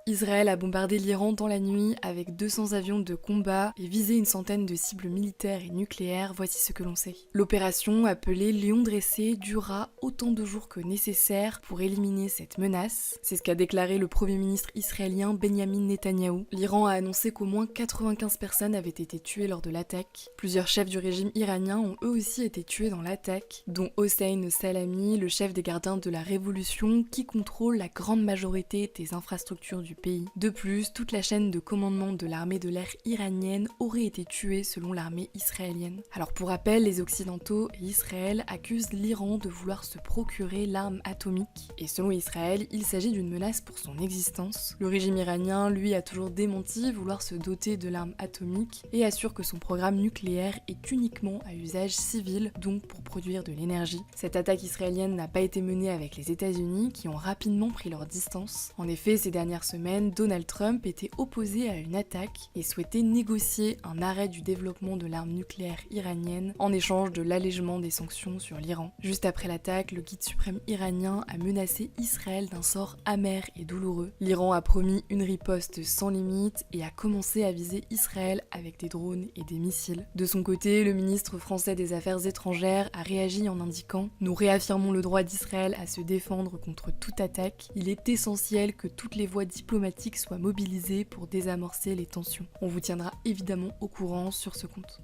Israël a bombardé l'Iran dans la nuit avec 200 avions de combat et visé une centaine de cibles militaires et nucléaires, voici ce que l'on sait. L'opération, appelée Lion dressé, durera autant de jours que nécessaire pour éliminer cette menace. C'est ce qu'a déclaré le Premier ministre israélien Benjamin Netanyahou. L'Iran a annoncé qu'au moins 95 personnes avaient été tuées lors de l'attaque. Plusieurs chefs du régime iranien ont eux aussi été tués dans l'attaque, dont Hossein Salami, le chef des gardiens de la révolution, qui contrôle la grande majorité des infrastructures du pays. De plus, toute la chaîne de commandement de l'armée de l'air iranienne aurait été tuée selon l'armée israélienne. Alors pour rappel, les Occidentaux et Israël accusent l'Iran de vouloir se procurer l'arme atomique, et selon Israël, il s'agit d'une menace pour son existence. Le régime iranien, lui, a toujours démenti vouloir se doter de l'arme atomique et assure que son programme nucléaire est uniquement à usage civil, donc pour produire de l'énergie. Cette attaque israélienne n'a pas été menée avec les États-Unis, qui ont rapidement pris leur distance. En effet, ces dernières semaines, Donald Trump était opposé à une attaque et souhaitait négocier un arrêt du développement de l'arme nucléaire iranienne en échange de l'allègement des sanctions sur l'Iran. Juste après l'attaque, le guide suprême iranien a menacé Israël d'un sort amer et douloureux. L'Iran a promis une riposte sans limite et a commencé à viser Israël avec des drones et des missiles. De son côté, le ministre français des Affaires étrangères a réagi en indiquant « Nous réaffirmons le droit d'Israël à se défendre contre toute attaque. Il est essentiel que toutes les voies diplomatiques soient mobilisées pour désamorcer les tensions. On vous tiendra évidemment au courant sur ce compte.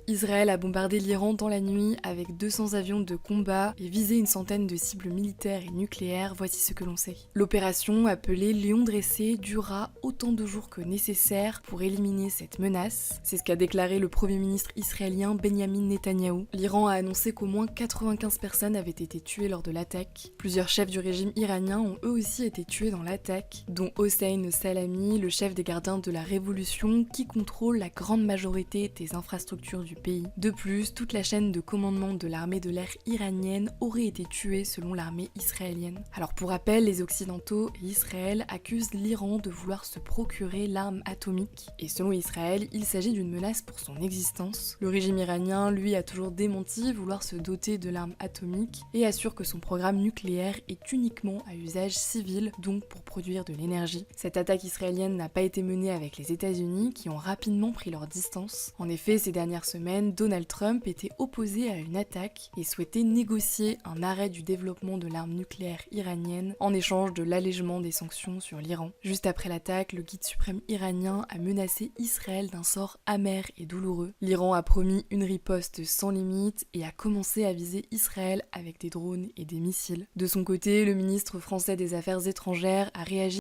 Israël a bombardé l'Iran dans la nuit avec 200 avions de combat et visé une centaine de cibles militaires et nucléaires, voici ce que l'on sait. L'opération, appelée Lion dressé, durera autant de jours que nécessaire pour éliminer cette menace. C'est ce qu'a déclaré le Premier ministre israélien Benjamin Netanyahou. L'Iran a annoncé qu'au moins 95 personnes avaient été tuées lors de l'attaque. Plusieurs chefs du régime iranien ont eux aussi été tués dans l'attaque, dont Hossein Salami, le chef des gardiens de la révolution, qui contrôle la grande majorité des infrastructures du pays. De plus, toute la chaîne de commandement de l'armée de l'air iranienne aurait été tuée selon l'armée israélienne. Alors pour rappel, les Occidentaux et Israël accusent l'Iran de vouloir se procurer l'arme atomique, et selon Israël, il s'agit d'une menace pour son existence. Le régime iranien, lui, a toujours démenti vouloir se doter de l'arme atomique et assure que son programme nucléaire est uniquement à usage civil, donc pour produire de l'énergie. Cette attaque israélienne n'a pas été menée avec les États-Unis, qui ont rapidement pris leur distance. En effet, ces dernières semaines, Donald Trump était opposé à une attaque et souhaitait négocier un arrêt du développement de l'arme nucléaire iranienne en échange de l'allègement des sanctions sur l'Iran. Juste après l'attaque, le guide suprême iranien a menacé Israël d'un sort amer et douloureux. L'Iran a promis une riposte sans limite et a commencé à viser Israël avec des drones et des missiles. De son côté, le ministre français des Affaires étrangères a réagi